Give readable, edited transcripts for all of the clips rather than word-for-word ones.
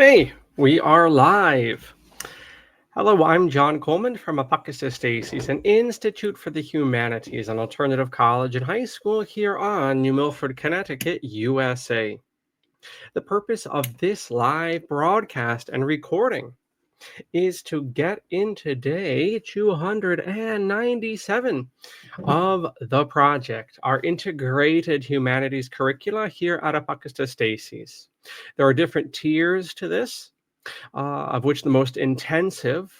Hey, we are live. Hello, I'm John Coleman from ApocatastasisInstitute, an Institute for the Humanities, an alternative college and high school here on New Milford, Connecticut, USA. The purpose of this live broadcast and recording is to get into day 297 of the project, our integrated humanities curricula here at Apocatastasis. There are different tiers to this, of which the most intensive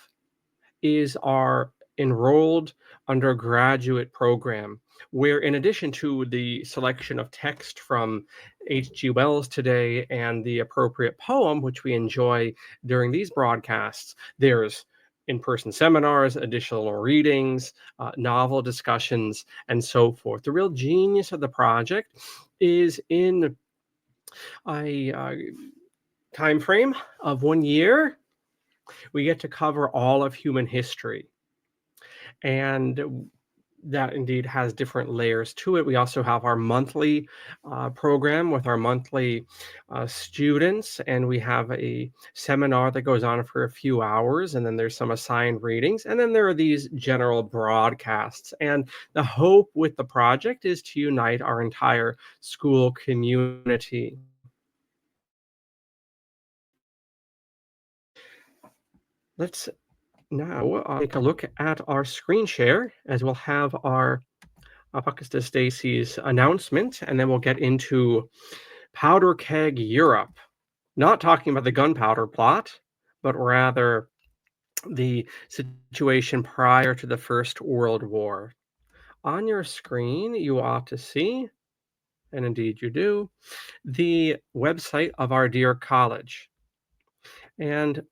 is our enrolled undergraduate program, where in addition to the selection of text from H.G. Wells today and the appropriate poem, which we enjoy during these broadcasts, there's in-person seminars, additional readings, novel discussions, and so forth. The real genius of the project is in a time frame of 1 year, we get to cover all of human history. And that indeed has different layers to it. We also have our monthly program with our monthly students, and we have a seminar that goes on for a few hours, and then there's some assigned readings, and then there are these general broadcasts. And the hope with the project is to unite our entire school community. Let's now take a look at our screen share, as we'll have our Apocatastasis announcement, and then we'll get into Powder Keg Europe. Not talking about the gunpowder plot, but rather the situation prior to the First World War. On your screen, you ought to see, and indeed you do, the website of our dear college. And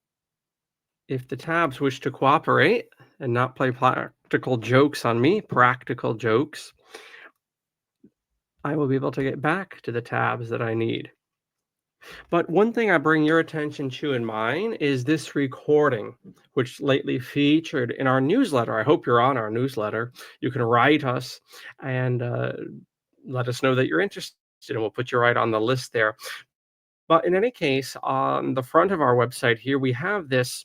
if the tabs wish to cooperate and not play practical jokes on me, practical jokes, I will be able to get back to the tabs that I need. But one thing I bring your attention to in mine is this recording, which lately featured in our newsletter. I hope you're on our newsletter. You can write us and let us know that you're interested, and we'll put you right on the list there. But in any case, on the front of our website here, we have this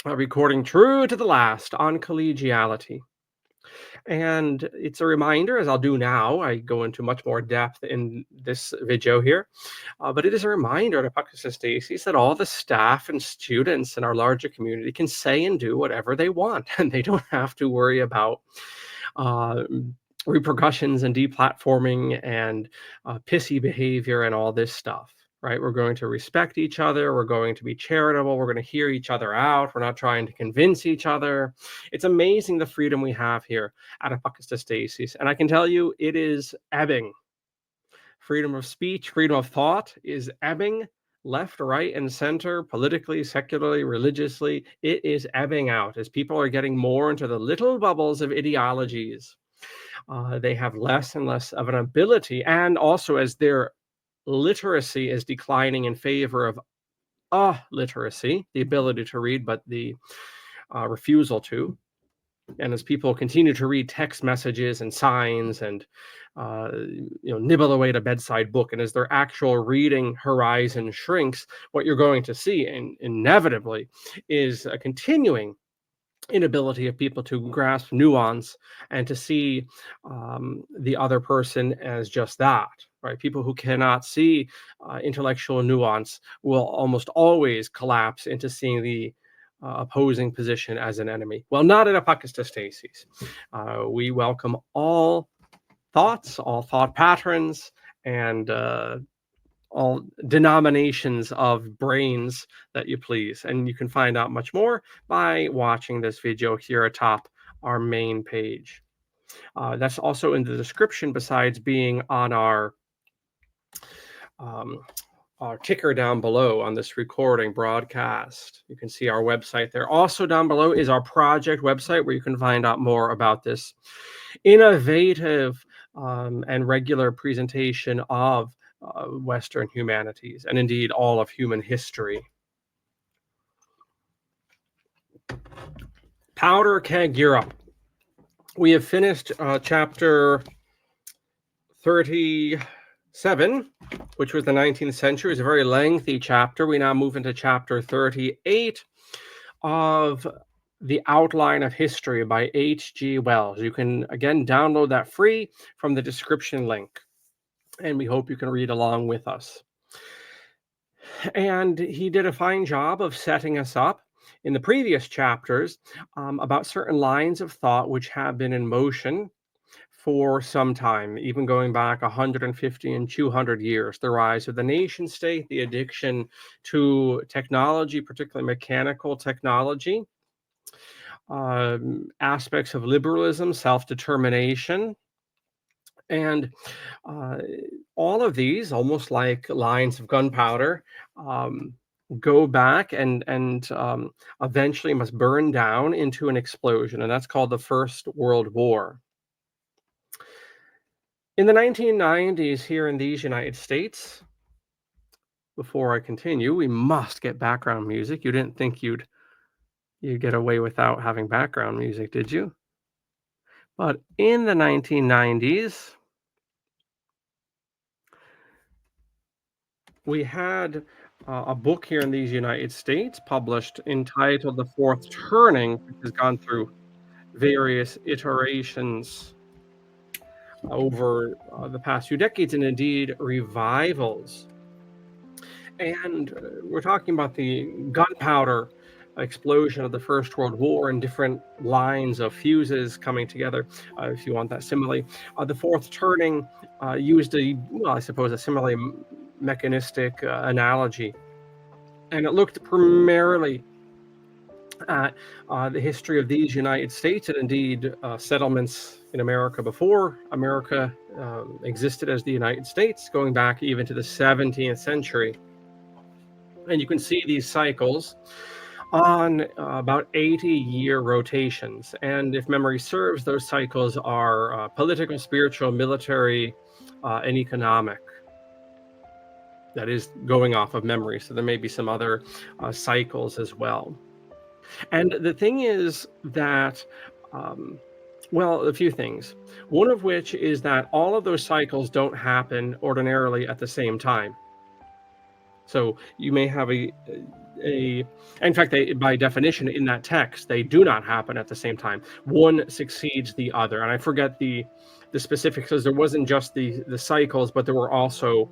recording true to the last on collegiality. And it's a reminder, as I'll do now, I go into much more depth in this video here, but it is a reminder to Apocatastasis that all the staff and students in our larger community can say and do whatever they want, and they don't have to worry about repercussions and deplatforming and pissy behavior and all this stuff. Right? We're going to respect each other. We're going to be charitable. We're going to hear each other out. We're not trying to convince each other. It's amazing the freedom we have here at Apocatastasis. And I can tell you, it is ebbing. Freedom of speech, freedom of thought is ebbing left, right, and center, politically, secularly, religiously. It is ebbing out as people are getting more into the little bubbles of ideologies. They have less and less of an ability, and also as their literacy is declining in favor of literacy, the ability to read, but the refusal to. And as people continue to read text messages and signs and nibble away at a bedside book, and as their actual reading horizon shrinks, what you're going to see, and inevitably, is a continuing inability of people to grasp nuance and to see the other person as just that. Right? People who cannot see intellectual nuance will almost always collapse into seeing the opposing position as an enemy. Well, not at Apocatastasis. We welcome all thoughts, all thought patterns, and all denominations of brains that you please. And you can find out much more by watching this video here atop our main page. That's also in the description, besides being on our ticker down below on this recording broadcast. You can see our website there. Also down below is our project website, where you can find out more about this innovative and regular presentation of Western humanities, and indeed all of human history. Powder Keg Europe. We have finished chapter 37 7, which was the 19th century, is a very lengthy chapter. We now move into chapter 38 of The Outline of History by H.G. Wells. You can, again, download that free from the description link, and we hope you can read along with us. And he did a fine job of setting us up in the previous chapters about certain lines of thought which have been in motion for some time, even going back 150 and 200 years. The rise of the nation state, the addiction to technology, particularly mechanical technology, aspects of liberalism, self-determination, and uh, all of these, almost like lines of gunpowder, um, go back and eventually must burn down into an explosion, and that's called the First World War. In the 1990s, here in these United States, before I continue, we must get background music. You didn't think you'd get away without having background music, did you? But in the 1990s, we had a book here in these United States published entitled The Fourth Turning, which has gone through various iterations over the past few decades, and indeed revivals. And we're talking about the gunpowder explosion of the First World War and different lines of fuses coming together, if you want that simile. The Fourth Turning used I suppose, a similarly mechanistic analogy. And it looked primarily at the history of these United States and indeed settlements in America before America existed as the United States, going back even to the 17th century. And you can see these cycles on about 80-year rotations. And if memory serves, those cycles are political, spiritual, military, and economic. That is going off of memory. So there may be some other cycles as well. And the thing is that, well, a few things. One of which is that all of those cycles don't happen ordinarily at the same time. So you may have in fact, by definition in that text, they do not happen at the same time. One succeeds the other. And I forget the specifics, because there wasn't just the cycles, but there were also,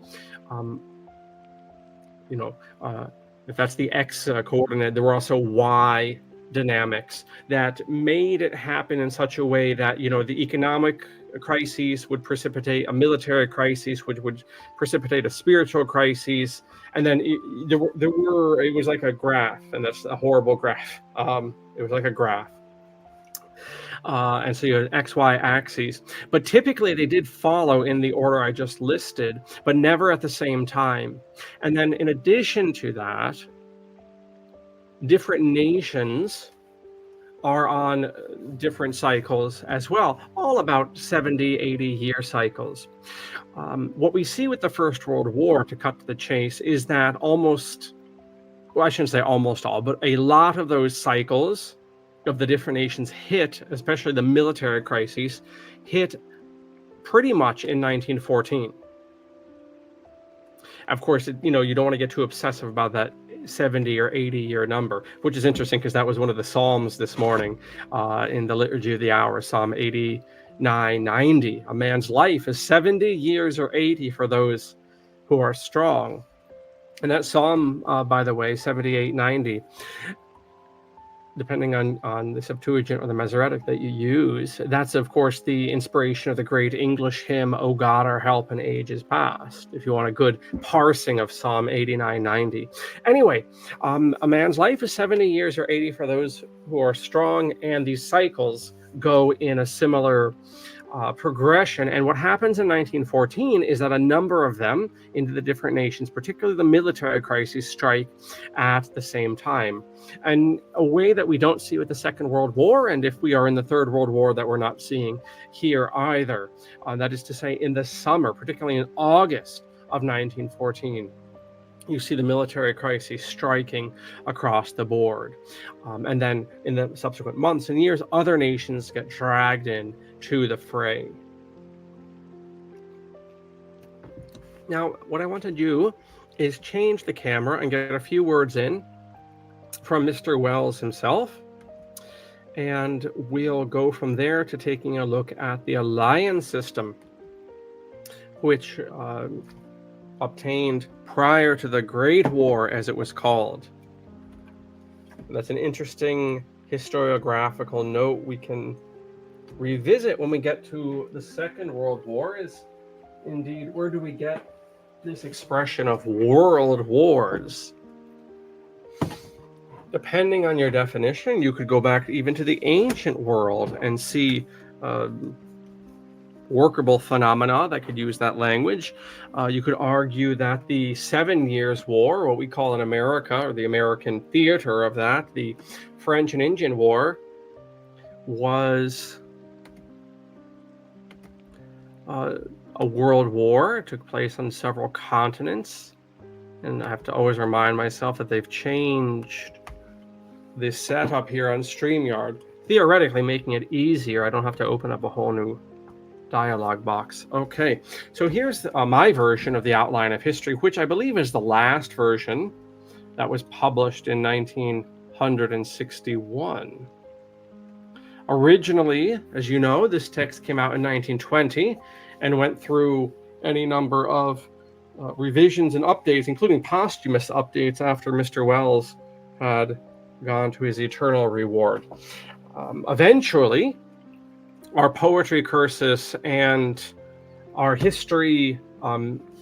if that's the X coordinate, there were also Y dynamics that made it happen in such a way that, the economic crises would precipitate a military crisis, which would precipitate a spiritual crisis. And then it was like a graph, and that's a horrible graph. It was like a graph. And so you had XY axes, but typically they did follow in the order I just listed, but never at the same time. And then in addition to that, different nations are on different cycles as well, all about 70, 80-year cycles. What we see with the First World War, to cut to the chase, is that I shouldn't say almost all, but a lot of those cycles of the different nations hit, especially the military crises, hit pretty much in 1914. Of course, you don't want to get too obsessive about that 70 or 80-year number, which is interesting because that was one of the Psalms this morning in the Liturgy of the Hour, Psalm 89:90. A man's life is 70 years or 80 for those who are strong. And that Psalm, by the way, 78:90, depending on the Septuagint or the Masoretic that you use, that's, of course, the inspiration of the great English hymn, "O God, our help in ages past," if you want a good parsing of Psalm 89:90. Anyway, a man's life is 70 years or 80 for those who are strong, and these cycles go in a similar progression. And what happens in 1914 is that a number of them into the different nations, particularly the military crises, strike at the same time. And a way that we don't see with the Second World War, and if we are in the Third World War, that we're not seeing here either. That is to say, in the summer, particularly in August of 1914, you see the military crisis striking across the board. And then in the subsequent months and years, other nations get dragged in to the fray. Now, what I want to do is change the camera and get a few words in from Mr. Wells himself. And we'll go from there to taking a look at the alliance system, which obtained prior to the Great War, as it was called. That's an interesting historiographical note we can revisit when we get to the Second World War. Is indeed, where do we get this expression of world wars? Depending on your definition, you could go back even to the ancient world and see workable phenomena that could use that language. You could argue that the 7 Years' War, what we call in America, or the American theater of that, the French and Indian War, was a world war. It took place on several continents. And I have to always remind myself that they've changed this setup here on StreamYard, theoretically making it easier. I don't have to open up a whole new dialog box. Okay, so here's my version of the outline of history, which I believe is the last version that was published in 1961. Originally, as you know, this text came out in 1920 and went through any number of revisions and updates, including posthumous updates after Mr. Wells had gone to his eternal reward. Eventually, our poetry cursus and our history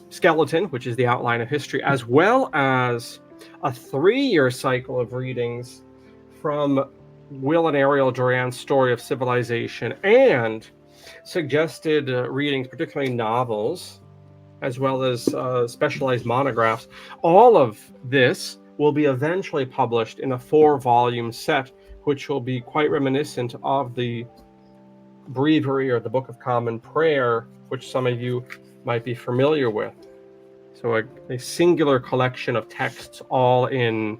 skeleton, which is the outline of history, as well as a 3-year cycle of readings from Will and Ariel Duran's Story of Civilization, and suggested readings, particularly novels, as well as specialized monographs. All of this will be eventually published in a 4-volume set, which will be quite reminiscent of the Breviary or the Book of Common Prayer, which some of you might be familiar with. So a singular collection of texts, all in,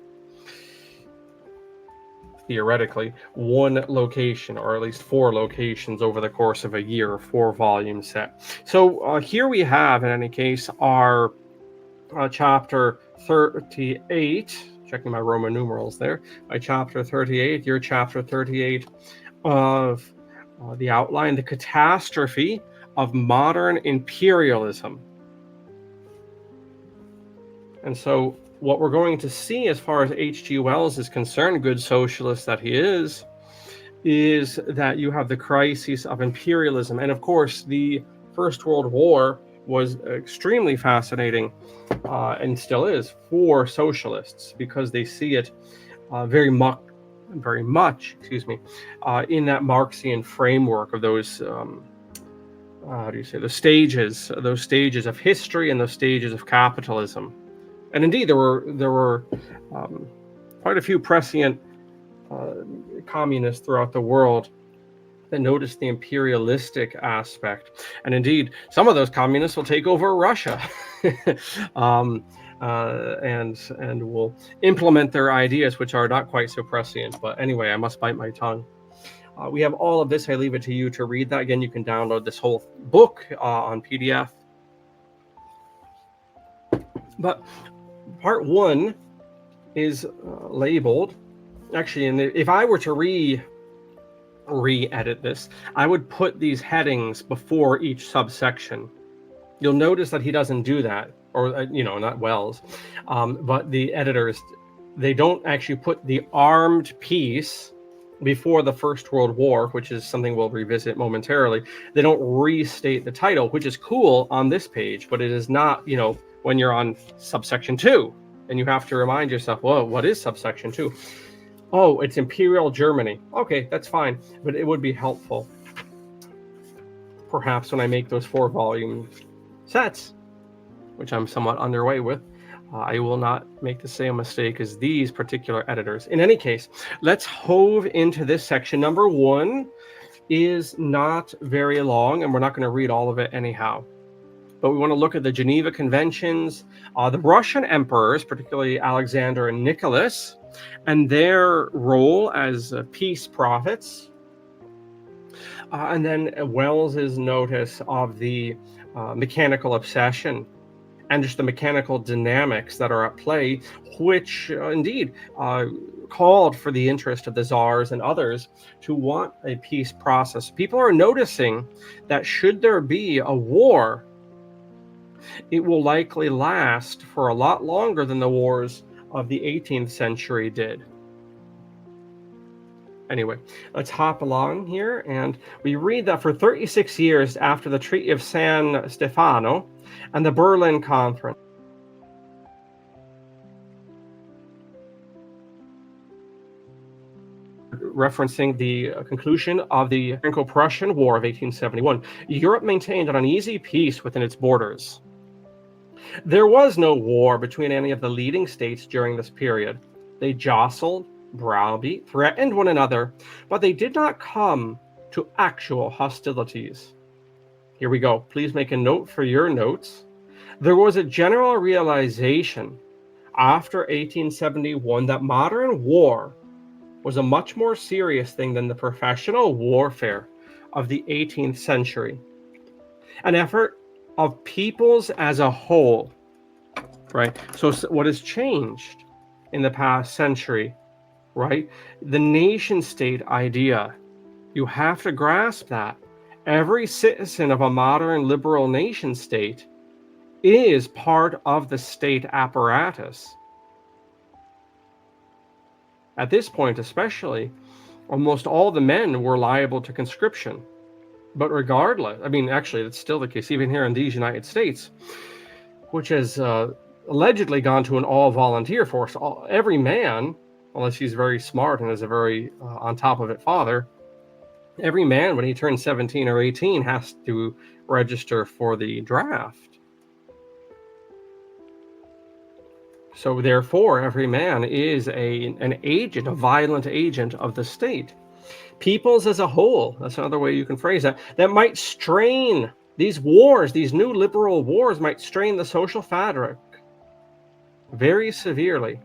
theoretically, one location, or at least 4 locations over the course of a year, 4-volume set. So here we have, in any case, our chapter 38, checking my Roman numerals there, my chapter 38, your chapter 38 of the outline, The Catastrophe of Modern Imperialism. And so what we're going to see, as far as H.G. Wells is concerned, good socialist that he is that you have the crises of imperialism. And of course, the First World War was extremely fascinating, and still is, for socialists, because they see it very much, in that Marxian framework of those, those stages of history and those stages of capitalism. And indeed, there were quite a few prescient communists throughout the world that noticed the imperialistic aspect. And indeed, some of those communists will take over Russia and will implement their ideas, which are not quite so prescient. But anyway, I must bite my tongue. We have all of this. I leave it to you to read that. Again, you can download this whole book on PDF. But part 1 is labeled, actually, and if I were to re-edit this, I would put these headings before each subsection. You'll notice that he doesn't do that, or not Wells, but the editors, they don't actually put the armed peace before the First World War, which is something we'll revisit momentarily. They don't restate the title, which is cool on this page, but it is not, when you're on subsection 2, and you have to remind yourself, whoa, what is subsection 2? Oh, it's Imperial Germany. Okay, that's fine, but it would be helpful, perhaps, when I make those 4-volume sets, which I'm somewhat underway with. I will not make the same mistake as these particular editors. In any case, let's hove into this section. Number 1 is not very long, and we're not going to read all of it anyhow. But we want to look at the Geneva Conventions, the Russian emperors, particularly Alexander and Nicholas, and their role as peace prophets. And then Wells's notice of the mechanical obsession and just the mechanical dynamics that are at play, which indeed called for the interest of the czars and others to want a peace process. People are noticing that should there be a war, it will likely last for a lot longer than the wars of the 18th century did. Anyway, let's hop along here, and we read that for 36 years after the Treaty of San Stefano and the Berlin Conference, referencing the conclusion of the Franco-Prussian War of 1871, Europe maintained an uneasy peace within its borders. There was no war between any of the leading states during this period. They jostled, browbeat, threatened one another, but they did not come to actual hostilities. Here we go. Please make a note for your notes. There was a general realization after 1871 that modern war was a much more serious thing than the professional warfare of the 18th century. An effort of peoples as a whole, right? So what has changed in the past century, right? The nation state idea. You have to grasp that. Every citizen of a modern liberal nation state is part of the state apparatus. At this point, especially, almost all the men were liable to conscription. But regardless, I mean, actually, that's still the case, even here in these United States, which has allegedly gone to an all-volunteer force. Every man, unless he's very smart and is a very on top of it father, every man, when he turns 17 or 18, has to register for the draft. So therefore, every man is an agent, a violent agent of the state. Peoples as a whole, that's another way you can phrase that, that might strain these wars, these new liberal wars might strain the social fabric very severely.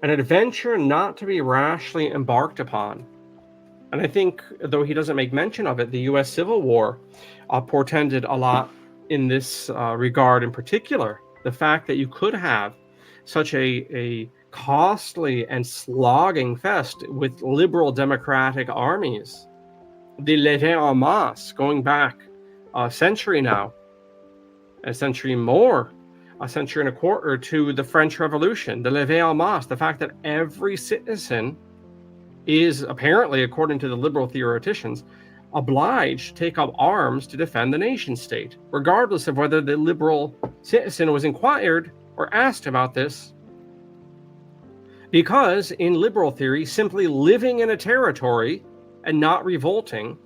An adventure not to be rashly embarked upon. And I think, though he doesn't make mention of it, the U.S. Civil War portended a lot in this regard in particular. The fact that you could have such a costly and slogging fest with liberal democratic armies, the levée en masse, going back a century now, a century more, a century and a quarter to the French Revolution, the levée en masse, the fact that every citizen is apparently, according to the liberal theoreticians, obliged to take up arms to defend the nation state, regardless of whether the liberal citizen was inquired or asked about this. Because in liberal theory, simply living in a territory and not revolting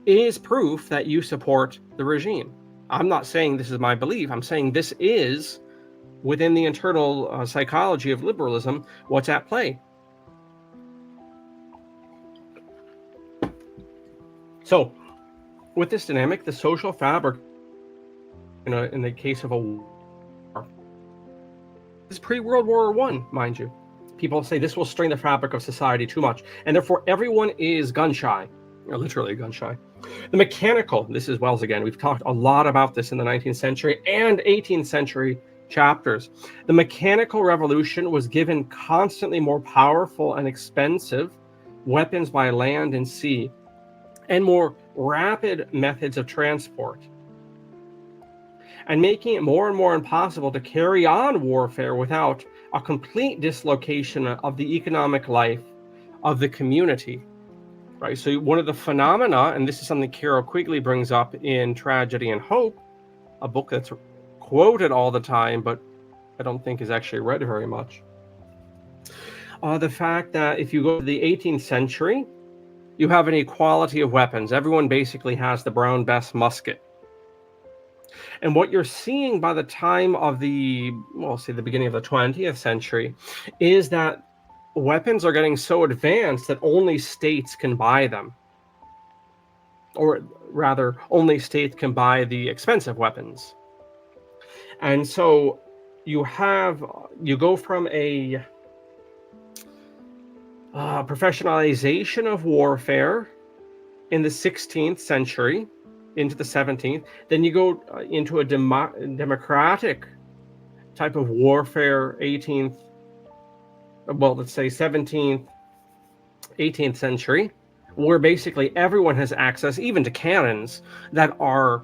is proof that you support the regime. I'm not saying this is my belief. I'm saying this is, within the internal psychology of liberalism, what's at play. So, with this dynamic, the social fabric, in the case of a war, is pre-World War I, mind you. People say this will strain the fabric of society too much, and therefore everyone is gun-shy, literally gun-shy. The mechanical, this is Wells again, we've talked a lot about this in the 19th century and 18th century chapters. The mechanical revolution was given constantly more powerful and expensive weapons by land and sea, and more rapid methods of transport, and making it more and more impossible to carry on warfare without a complete dislocation of the economic life of the community, right? So one of the phenomena, and this is something Carol Quigley brings up in Tragedy and Hope, a book that's quoted all the time, but I don't think is actually read very much. The fact that if you go to the 18th century, you have an equality of weapons. Everyone basically has the Brown Bess musket. And what you're seeing by the time of the beginning of the 20th century is that weapons are getting so advanced that only states can buy them. Or rather, only states can buy the expensive weapons. And so you go from a professionalization of warfare in the 16th century into the 17th. Then you go into a democratic type of warfare, 18th, well, let's say 17th, 18th century, where basically everyone has access, even to cannons that are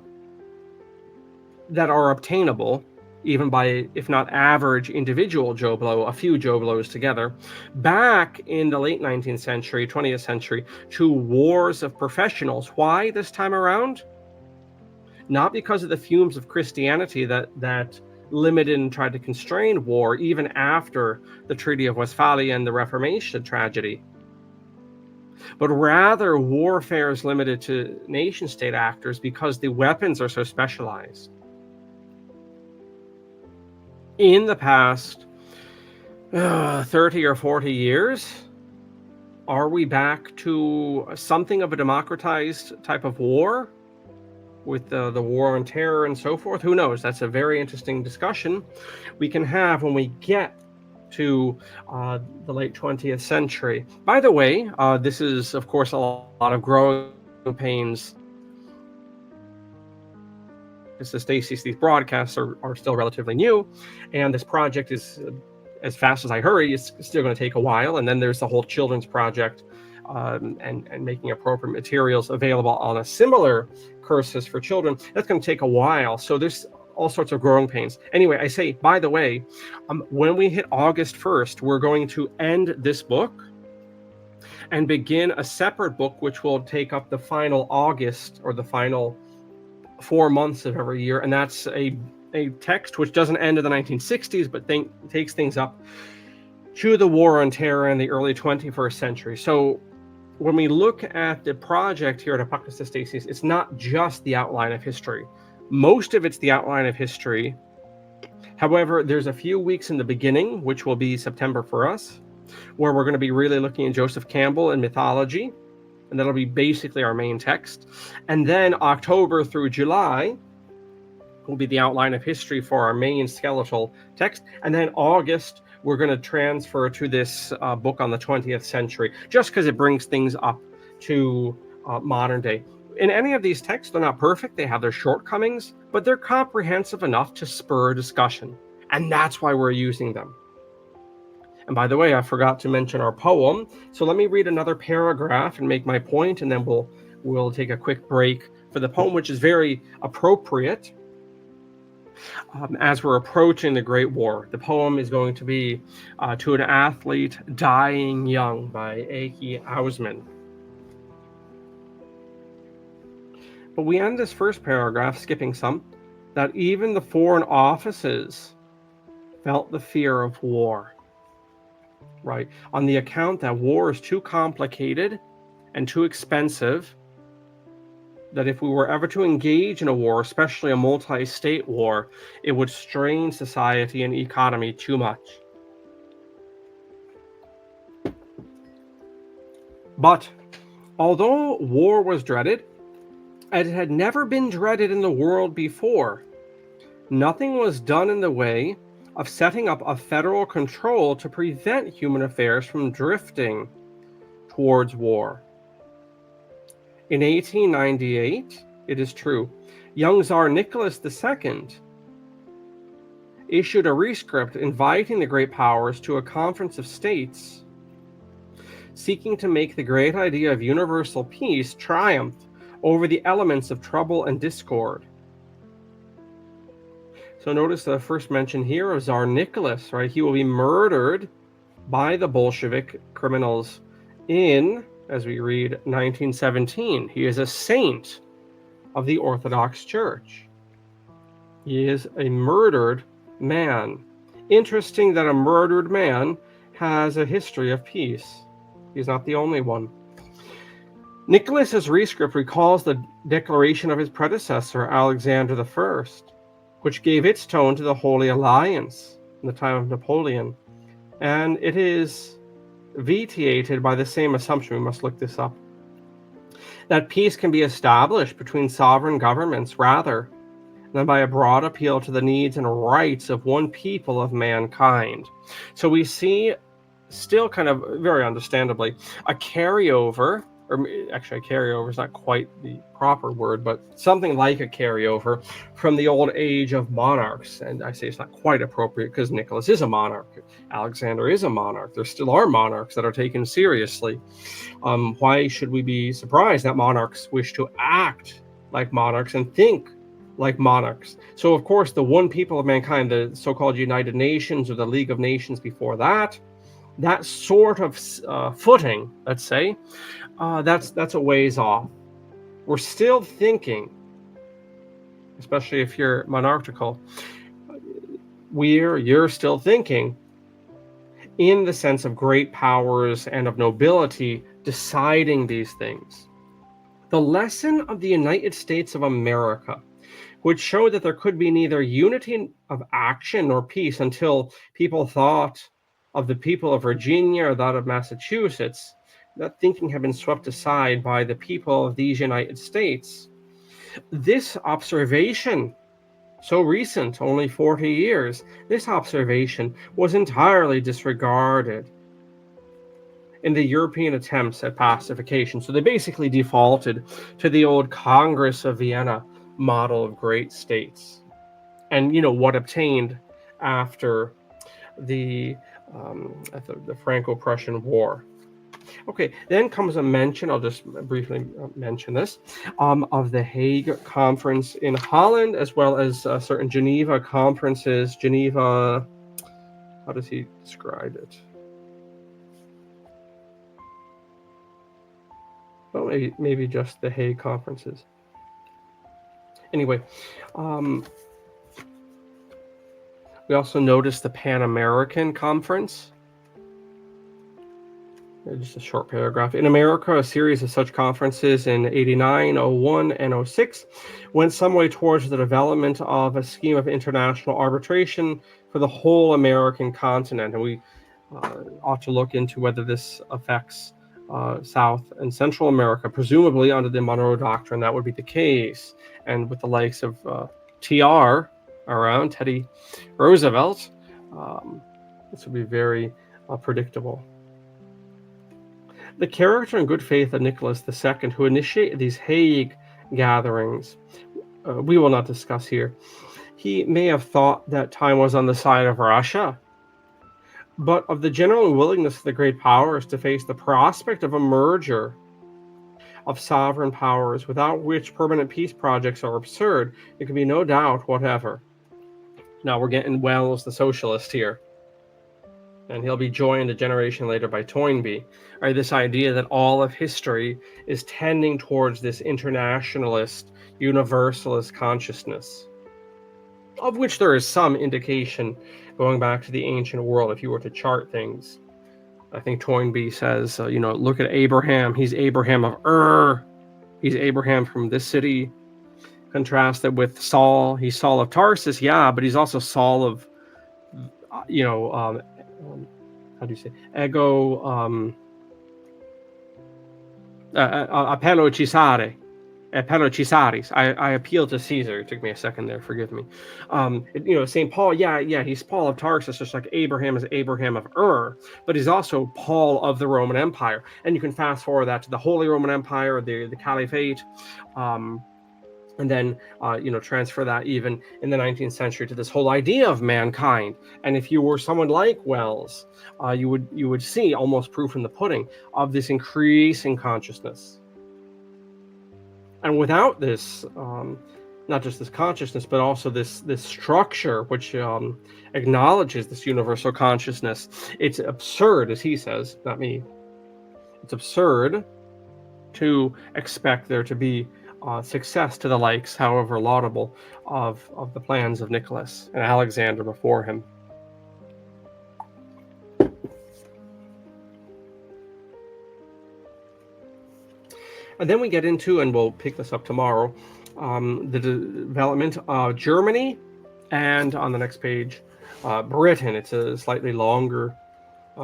obtainable even by, if not average individual Joe Blow, a few Joe Blows together, back in the late 19th century, 20th century, to wars of professionals. Why this time around? Not because of the fumes of Christianity that limited and tried to constrain war even after the Treaty of Westphalia and the Reformation tragedy, but rather warfare is limited to nation-state actors because the weapons are so specialized. In the past 30 or 40 years, are we back to something of a democratized type of war with the war on terror and so forth? Who knows? That's a very interesting discussion we can have when we get to the late 20th century. By the way, this is, of course, a lot of growing pains. These broadcasts are still relatively new, and this project is, as fast as I hurry, is still going to take a while. And then there's the whole children's project, and making appropriate materials available on a similar cursus for children. That's going to take a while. So there's all sorts of growing pains. Anyway, I say, by the way, when we hit August 1st, we're going to end this book and begin a separate book, which will take up the final August, or the final 4 months of every year. And that's a text which doesn't end in the 1960s, but takes things up to the war on terror in the early 21st century. So when we look at the project here at Apocatastasis, it's not just the outline of history. Most of it's the outline of history. However, there's a few weeks in the beginning, which will be September for us, where we're going to be really looking at Joseph Campbell and mythology, and that'll be basically our main text. And then October through July will be the outline of history for our main skeletal text. And then August, we're going to transfer to this book on the 20th century, just because it brings things up to modern day. In any of these texts, they're not perfect. They have their shortcomings, but they're comprehensive enough to spur discussion. And that's why we're using them. And by the way, I forgot to mention our poem. So let me read another paragraph and make my point, and then we'll take a quick break for the poem, which is very appropriate as we're approaching the Great War. The poem is going to be To an Athlete Dying Young by A.K. Ausman. But we end this first paragraph, skipping some, that even the foreign offices felt the fear of war. Right, on the account that war is too complicated and too expensive, that if we were ever to engage in a war, especially a multi-state war, it would strain society and economy too much. But although war was dreaded, and it had never been dreaded in the world before, nothing was done in the way of setting up a federal control to prevent human affairs from drifting towards war. In 1898, it is true, young Tsar Nicholas II issued a rescript inviting the great powers to a conference of states, seeking to make the great idea of universal peace triumph over the elements of trouble and discord. So notice the first mention here of Tsar Nicholas, right? He will be murdered by the Bolshevik criminals in, as we read, 1917. He is a saint of the Orthodox Church. He is a murdered man. Interesting that a murdered man has a history of peace. He's not the only one. Nicholas's rescript recalls the declaration of his predecessor, Alexander I, which gave its tone to the Holy Alliance in the time of Napoleon. And it is vitiated by the same assumption, we must look this up, that peace can be established between sovereign governments rather than by a broad appeal to the needs and rights of one people of mankind. So we see, still kind of very understandably, a carryover or actually a carryover is not quite the proper word, but something like a carryover from the old age of monarchs. And I say it's not quite appropriate because Nicholas is a monarch. Alexander is a monarch. There still are monarchs that are taken seriously. Why should we be surprised that monarchs wish to act like monarchs and think like monarchs? So, of course, the one people of mankind, the so-called United Nations or the League of Nations before that, that sort of footing, let's say, that's a ways off. We're still thinking, especially if you're monarchical, you're still thinking in the sense of great powers and of nobility deciding these things. The lesson of the United States of America would show that there could be neither unity of action nor peace until people thought of the people of Virginia or that of Massachusetts. That thinking had been swept aside by the people of these United States. This observation, so recent, only 40 years, this observation was entirely disregarded in the European attempts at pacification. So they basically defaulted to the old Congress of Vienna model of great states. And what obtained after the Franco-Prussian War. Okay, then comes a mention, I'll just briefly mention this, of the Hague Conference in Holland, as well as certain Geneva conferences. Geneva, how does he describe it? Well, maybe just the Hague conferences. Anyway, we also noticed the Pan American Conference. Just a short paragraph. In America, a series of such conferences in 89, 01, and 06 went some way towards the development of a scheme of international arbitration for the whole American continent. And we ought to look into whether this affects South and Central America. Presumably, under the Monroe Doctrine, that would be the case. And with the likes of TR around, Teddy Roosevelt, this would be very predictable. The character and good faith of Nicholas II, who initiated these Hague gatherings, we will not discuss here. He may have thought that time was on the side of Russia, but of the general willingness of the great powers to face the prospect of a merger of sovereign powers, without which permanent peace projects are absurd, there can be no doubt whatever. Now we're getting Wells, the socialist, here. And he'll be joined a generation later by Toynbee. Right, this idea that all of history is tending towards this internationalist, universalist consciousness, of which there is some indication going back to the ancient world. If you were to chart things, I think Toynbee says, look at Abraham. He's Abraham of Ur. He's Abraham from this city. Contrast it with Saul. He's Saul of Tarsus, yeah, but he's also Saul of, how do you say, appello Caesaris. I appeal to Caesar. It took me a second there, forgive me. St. Paul, yeah, he's Paul of Tarsus, just like Abraham is Abraham of Ur, but he's also Paul of the Roman Empire. And you can fast forward that to the Holy Roman Empire, the Caliphate, and then transfer that even in the 19th century to this whole idea of mankind. And if you were someone like Wells, you would see almost proof in the pudding of this increasing consciousness. And without this, not just this consciousness, but also this structure which acknowledges this universal consciousness, it's absurd, as he says, not me. It's absurd to expect there to be success to the likes, however laudable, of the plans of Nicholas and Alexander before him. And then we get into, and we'll pick this up tomorrow, the development of Germany, and on the next page, Britain. It's a slightly longer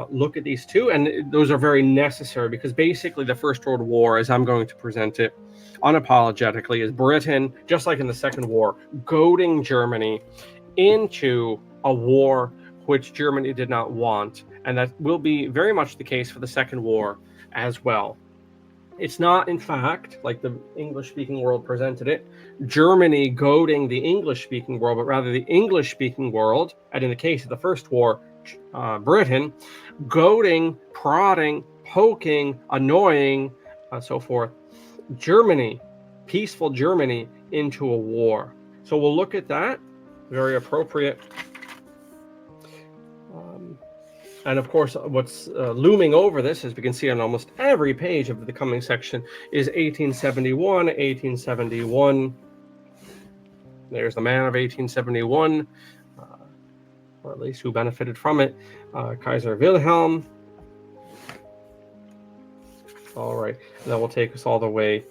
look at these two, and those are very necessary because basically the First World War, as I'm going to present it unapologetically, is Britain, just like in the Second War, goading Germany into a war which Germany did not want, and that will be very much the case for the Second War as well. It's not, in fact, like the English-speaking world presented it, Germany goading the English-speaking world, but rather the English-speaking world, and in the case of the First War, Britain, goading, prodding, poking, annoying, so forth, Germany, peaceful Germany, into a war. So we'll look at that, very appropriate. And of course, what's looming over this, as we can see on almost every page of the coming section, is 1871, 1871. There's the man of 1871, or at least who benefited from it, Kaiser Wilhelm. All right, and that will take us all the way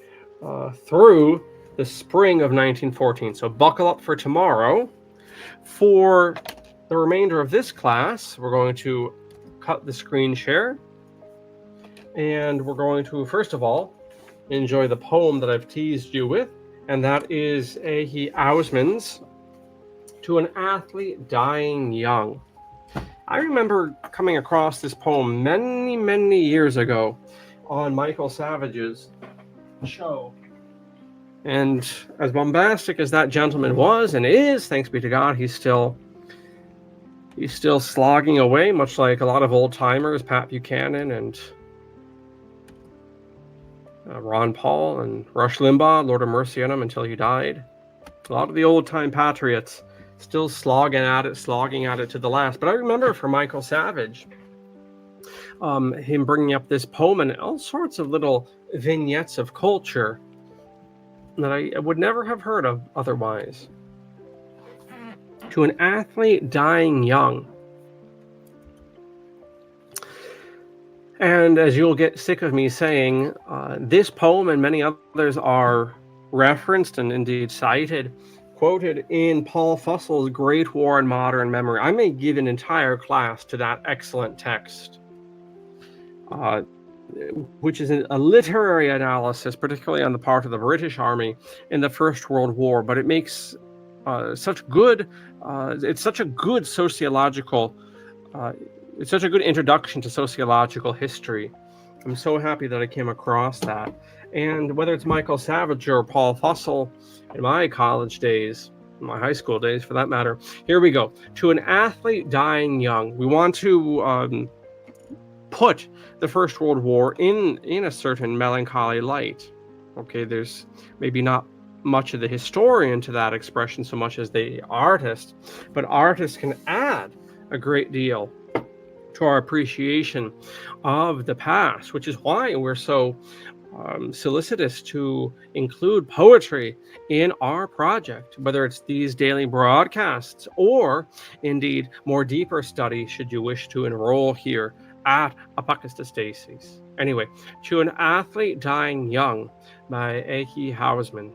through the spring of 1914. So buckle up for tomorrow. For the remainder of this class, we're going to cut the screen share, and we're going to, first of all, enjoy the poem that I've teased you with, and that is A.H. Ausman's To an Athlete Dying Young. I remember coming across this poem many, many years ago on Michael Savage's show. And as bombastic as that gentleman was and is, thanks be to God, he's still slogging away, much like a lot of old timers, Pat Buchanan and Ron Paul and Rush Limbaugh, Lord of mercy on him until he died. A lot of the old time patriots still slogging at it to the last. But I remember for Michael Savage, him bringing up this poem and all sorts of little vignettes of culture that I would never have heard of otherwise. To an Athlete Dying Young. And as you'll get sick of me saying, this poem and many others are referenced and indeed cited, quoted in Paul Fussell's Great War in Modern Memory. I may give an entire class to that excellent text, which is a literary analysis, particularly on the part of the British Army in the First World War, but it makes it's such a good sociological, it's such a good introduction to sociological history. I'm so happy that I came across that. And whether it's Michael Savage or Paul Fussell in my college days, my high school days for that matter, here we go. To an Athlete Dying Young. We want to put the First World War in a certain melancholy light. Okay, there's maybe not much of the historian to that expression so much as the artist, but artists can add a great deal to our appreciation of the past, which is why we're so solicitous to include poetry in our project, whether it's these daily broadcasts or indeed more deeper study should you wish to enroll here at ApocatastasisInstitute. Anyway, To an Athlete Dying Young by A.H. Ausman.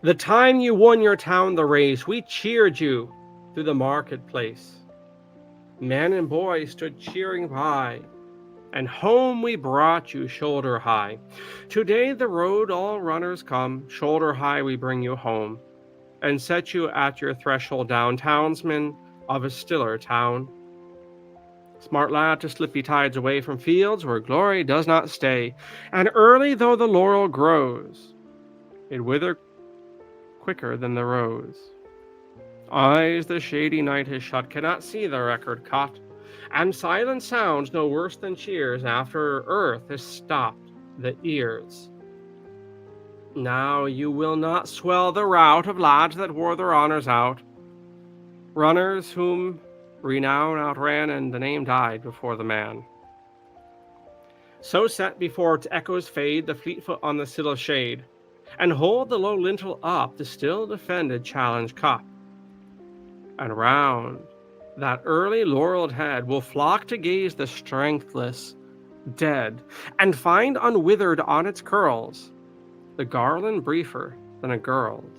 The time you won your town the race, we cheered you through the marketplace. Men and boys stood cheering by, and home we brought you shoulder high. Today the road all runners come, shoulder high we bring you home, and set you at your threshold down, townsman of a stiller town. Smart lad to slippy tides away from fields where glory does not stay, and early though the laurel grows, it wither quicker than the rose. Eyes the shady night has shut cannot see the record cut, and silent sounds no worse than cheers after earth has stopped the ears. Now you will not swell the rout of lads that wore their honors out, runners whom renown outran and the name died before the man. So set before its echoes fade the fleet foot on the sill of shade, and hold the low lintel up the still defended challenge cup. And round that early laureled head will flock to gaze the strengthless dead, and find unwithered on its curls the garland briefer than a girl's.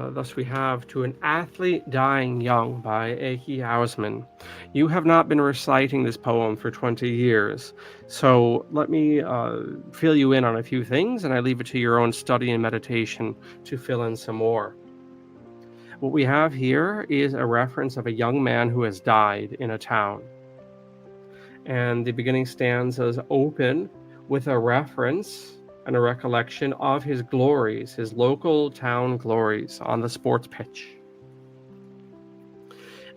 Thus we have To an Athlete Dying Young by A.H. Ausman. You have not been reciting this poem for 20 years, so let me fill you in on a few things, and I leave it to your own study and meditation to fill in some more. What we have here is a reference of a young man who has died in a town. And the beginning stanzas open with a reference and a recollection of his glories, his local town glories on the sports pitch.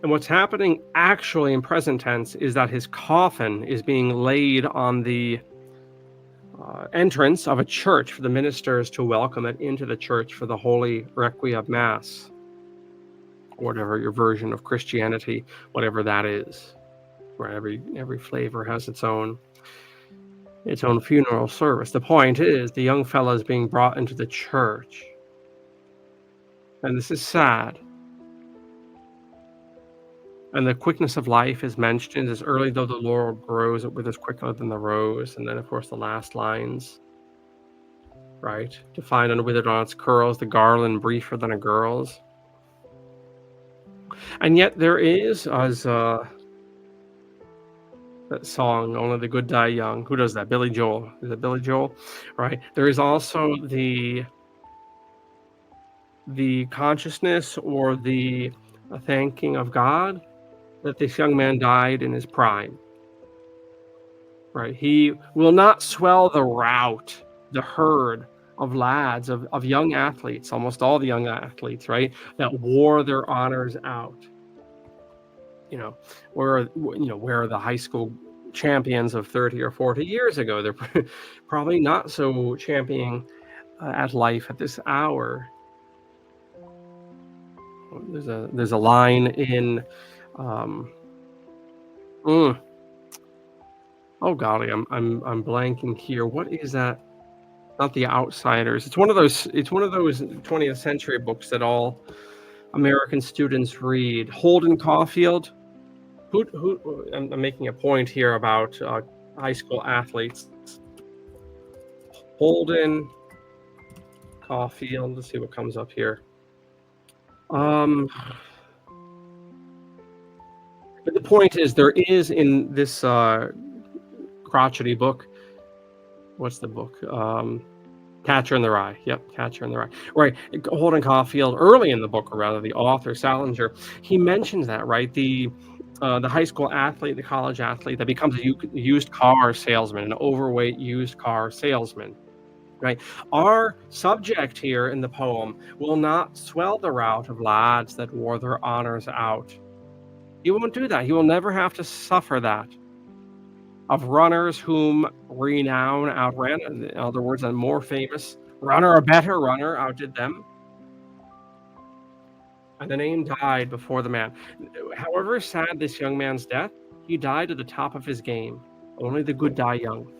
And what's happening actually in present tense is that his coffin is being laid on the entrance of a church for the ministers to welcome it into the church for the Holy Requiem Mass, whatever your version of Christianity, whatever that is, where every flavor has its own funeral service. The point is, the young fella is being brought into the church, and this is sad. And the quickness of life is mentioned as early though the laurel grows, it withers quicker than the rose. And then, of course, the last lines, right? To find unwithered on its curls, the garland briefer than a girl's. And yet there is, as that song, Only the Good Die Young. Who does that? Billy Joel. Is it Billy Joel? Right. There is also the consciousness or the thanking of God that this young man died in his prime. Right. He will not swell the rout, the herd of lads, of young athletes, almost all the young athletes, right, that wore their honors out. Where are the high school champions of 30 or 40 years ago? They're probably not so championing at life at this hour. There's a line in oh golly, I'm blanking here. What is that? Not The Outsiders. It's one of those 20th century books that all American students read. Holden Caulfield. I'm making a point here about high school athletes. Holden Caulfield. Let's see what comes up here. But the point is, there is in this crotchety book. What's the book? Catcher in the Rye. Yep, Catcher in the Rye. Right. Holden Caulfield, early in the book, or rather, the author Salinger, he mentions that, right? The high school athlete, the college athlete that becomes a used car salesman, an overweight used car salesman. Right. Our subject here in the poem will not swell the rout of lads that wore their honors out. He won't do that. He will never have to suffer that. Of runners whom renown outran, in other words, a more famous runner, a better runner, outdid them. And the name died before the man. However sad this young man's death, he died at the top of his game. Only the good die young.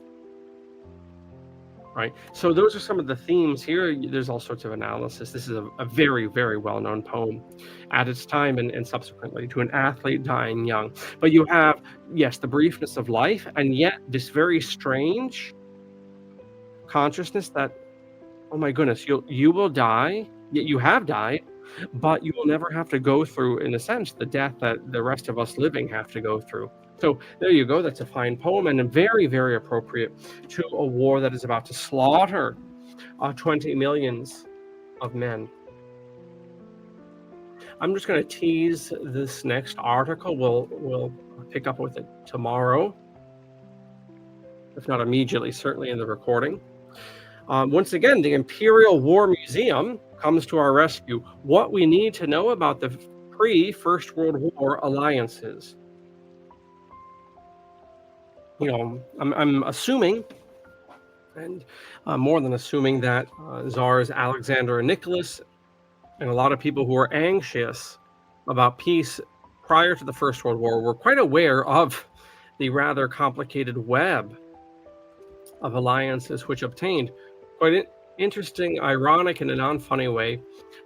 Right. So those are some of the themes here. There's all sorts of analysis. This is a very, very well-known poem at its time and subsequently, to an athlete dying young. But you have, yes, the briefness of life, and yet this very strange consciousness that, oh my goodness, you will die, yet you have died, but you will never have to go through, in a sense, the death that the rest of us living have to go through. So there you go. That's a fine poem, and very, very appropriate to a war that is about to slaughter 20 millions of men. I'm just going to tease this next article. We'll pick up with it tomorrow, if not immediately, certainly in the recording. Once again, the Imperial War Museum comes to our rescue. What we need to know about the pre-First World War alliances. I'm assuming, and more than assuming, that Tsars Alexander and Nicholas and a lot of people who were anxious about peace prior to the First World War were quite aware of the rather complicated web of alliances which obtained. Quite interesting, ironic in a non-funny way,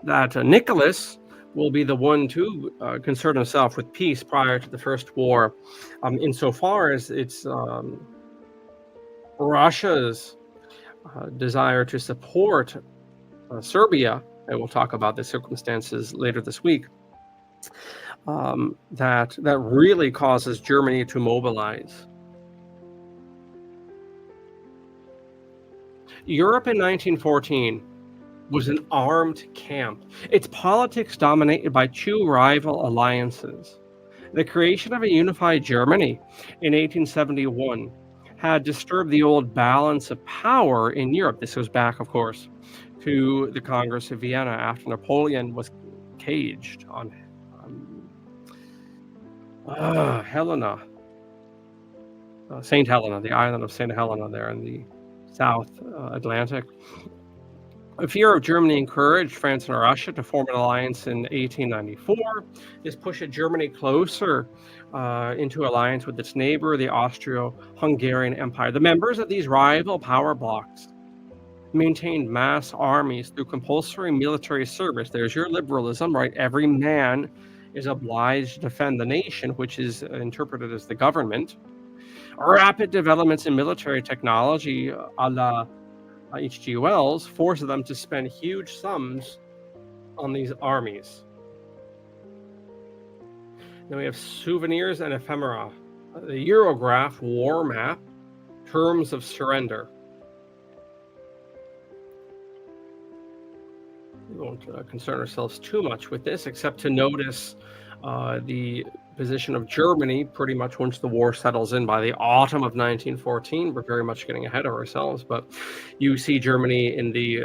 that Nicholas will be the one to concern himself with peace prior to the First War, insofar as it's Russia's desire to support Serbia, and we'll talk about the circumstances later this week, that really causes Germany to mobilize. Europe in 1914 was an armed camp. Its politics dominated by two rival alliances. The creation of a unified Germany in 1871 had disturbed the old balance of power in Europe. This goes back, of course, to the Congress of Vienna after Napoleon was caged on um, Helena, St. Helena, the island of St. Helena there in the South Atlantic. A fear of Germany encouraged France and Russia to form an alliance in 1894. This pushed Germany closer into alliance with its neighbor, the Austro-Hungarian Empire. The members of these rival power blocs maintained mass armies through compulsory military service. There's your liberalism, right? Every man is obliged to defend the nation, which is interpreted as the government. Rapid developments in military technology, a la H.G. Wells, forced them to spend huge sums on these armies. Then we have souvenirs and ephemera. The Eurograph war map, terms of surrender. We won't concern ourselves too much with this, except to notice the position of Germany pretty much once the war settles in by the autumn of 1914. We're very much getting ahead of ourselves, but you see Germany in the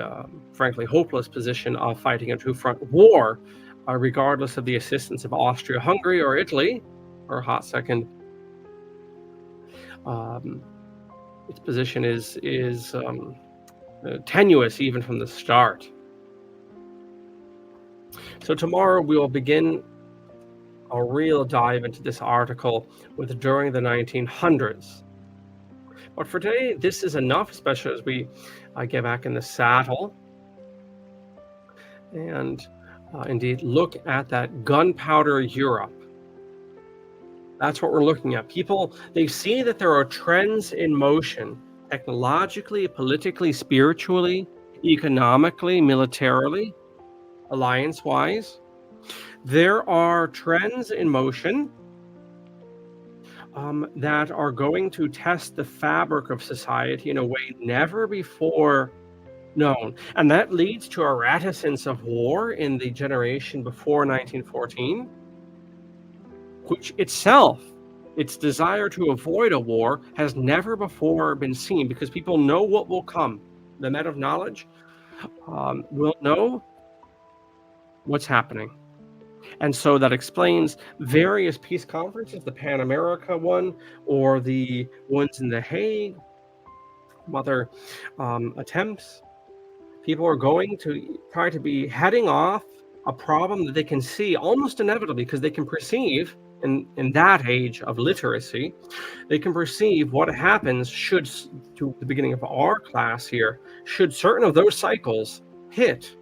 frankly hopeless position of fighting a two-front war, regardless of the assistance of Austria-Hungary or Italy, or a hot second. Its position is tenuous even from the start. So tomorrow we will begin a real dive into this article with during the 1900s. But for today, this is enough, especially as we get back in the saddle and indeed look at that gunpowder Europe. That's what we're looking at. People, they see that there are trends in motion, technologically, politically, spiritually, economically, militarily, alliance-wise. There are trends in motion that are going to test the fabric of society in a way never before known. And that leads to a reticence of war in the generation before 1914, which itself, its desire to avoid a war, has never before been seen because people know what will come. The men of knowledge will know what's happening. And so that explains various peace conferences, the Pan America one, or the ones in The Hague, other attempts. People are going to try to be heading off a problem that they can see almost inevitably because they can perceive, in that age of literacy, they can perceive what happens should, to the beginning of our class here, should certain of those cycles hit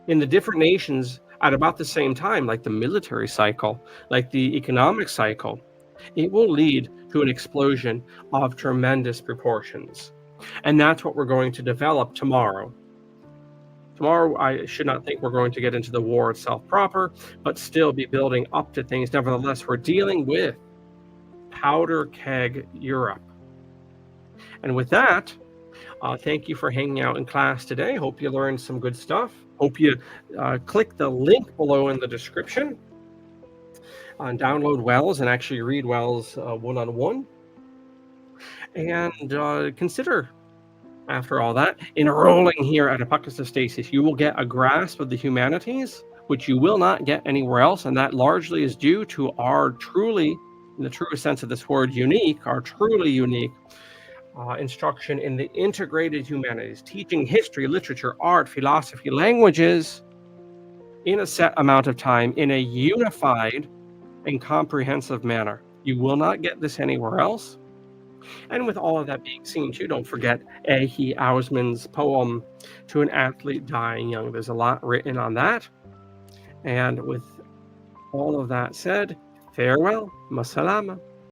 in the different nations at about the same time, like the military cycle, like the economic cycle. It will lead to an explosion of tremendous proportions. And that's what we're going to develop tomorrow. Tomorrow, I should not think we're going to get into the war itself proper, but still be building up to things. Nevertheless, we're dealing with powder keg Europe. And with that, thank you for hanging out in class today. Hope you learned some good stuff. Hope you click the link below in the description and download Wells and actually read Wells one-on-one. And consider, after all that, enrolling here at Apocatastasis. You will get a grasp of the humanities, which you will not get anywhere else, and that largely is due to our truly, in the truest sense of this word, unique, our truly unique instruction in the integrated humanities, teaching history, literature, art, philosophy, languages in a set amount of time in a unified and comprehensive manner. You will not get this anywhere else. And with all of that being seen too, don't forget A.H. Ausman's poem, To an Athlete Dying Young. There's a lot written on that. And with all of that said, farewell, masalama.